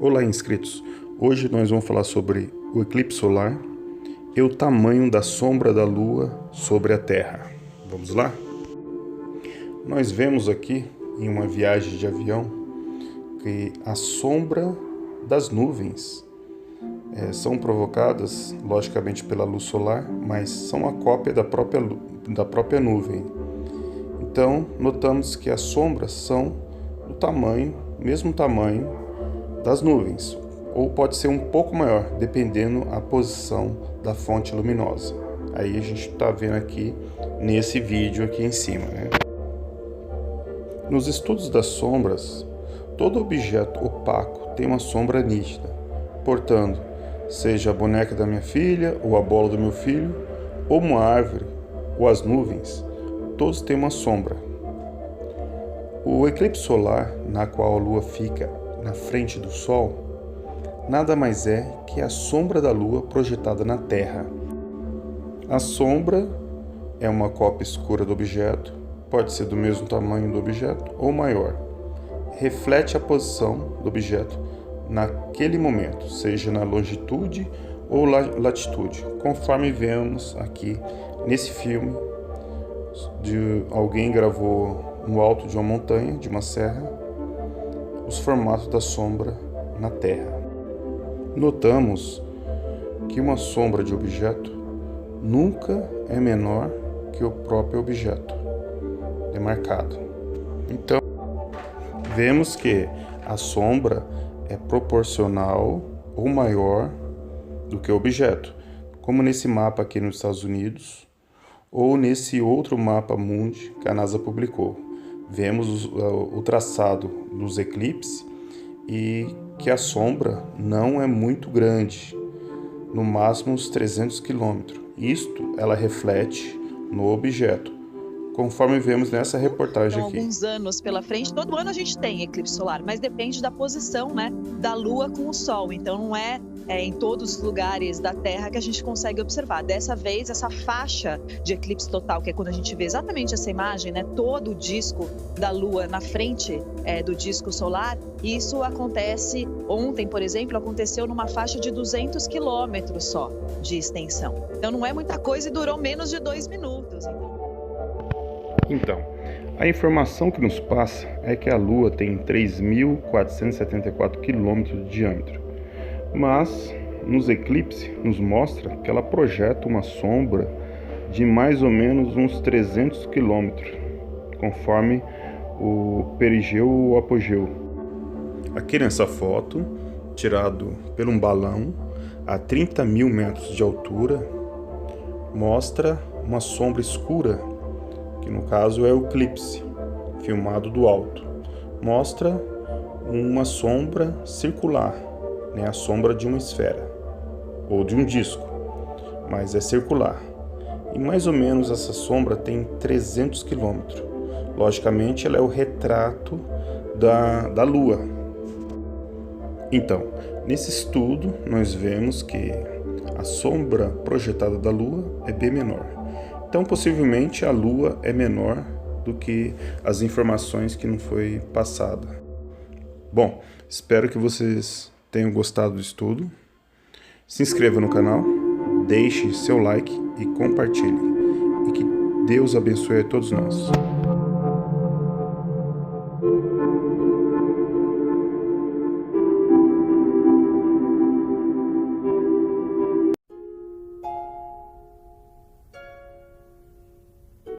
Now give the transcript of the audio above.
Olá, inscritos! Hoje nós vamos falar sobre o eclipse solar e o tamanho da sombra da Lua sobre a Terra. Vamos lá? Nós vemos aqui, em uma viagem de avião, que a sombra das nuvens são provocadas, logicamente, pela luz solar, mas são a cópia da própria nuvem. Então, notamos que as sombras são do tamanho, mesmo tamanho das nuvens, ou pode ser um pouco maior, dependendo a posição da fonte luminosa. Aí a gente está vendo aqui nesse vídeo aqui em cima, né? Nos estudos das sombras, todo objeto opaco tem uma sombra nítida. Portanto, seja a boneca da minha filha, ou a bola do meu filho, ou uma árvore, ou as nuvens, todos têm uma sombra. O eclipse solar, na qual a Lua fica na frente do Sol, nada mais é que a sombra da Lua projetada na Terra. A sombra é uma cópia escura do objeto, pode ser do mesmo tamanho do objeto ou maior. Reflete a posição do objeto naquele momento, seja na longitude ou latitude, conforme vemos aqui nesse filme de alguém gravou no alto de uma montanha, de uma serra, os formatos da sombra na Terra. Notamos que uma sombra de objeto nunca é menor que o próprio objeto demarcado. Então, vemos que a sombra é proporcional ou maior do que o objeto, como nesse mapa aqui nos Estados Unidos, ou nesse outro mapa mundi que a NASA publicou. Vemos o traçado dos eclipses e que a sombra não é muito grande, no máximo uns 300 km. Isto ela reflete no objeto, conforme vemos nessa reportagem aqui. Alguns anos pela frente, todo ano a gente tem eclipse solar, mas depende da posição, né, da Lua com o Sol. Então não é em todos os lugares da Terra que a gente consegue observar. Dessa vez, essa faixa de eclipse total, que é quando a gente vê exatamente essa imagem, né, todo o disco da Lua na frente do disco solar, isso acontece ontem, por exemplo, aconteceu numa faixa de 200 quilômetros só de extensão. Então não é muita coisa e durou menos de 2 minutos. Então, a informação que nos passa é que a Lua tem 3.474 km de diâmetro, mas nos eclipses nos mostra que ela projeta uma sombra de mais ou menos uns 300 km, conforme o perigeu ou o apogeu. Aqui nessa foto, tirado por um balão a 30.000 metros de altura, mostra uma sombra escura, que no caso é o eclipse, filmado do alto. Mostra uma sombra circular, né, a sombra de uma esfera, ou de um disco, mas é circular. E mais ou menos essa sombra tem 300 km. Logicamente ela é o retrato da Lua. Então, nesse estudo nós vemos que a sombra projetada da Lua é bem menor. Então, possivelmente, a Lua é menor do que as informações que não foi passada. Bom, espero que vocês tenham gostado do estudo. Se inscreva no canal, deixe seu like e compartilhe. E que Deus abençoe a todos nós.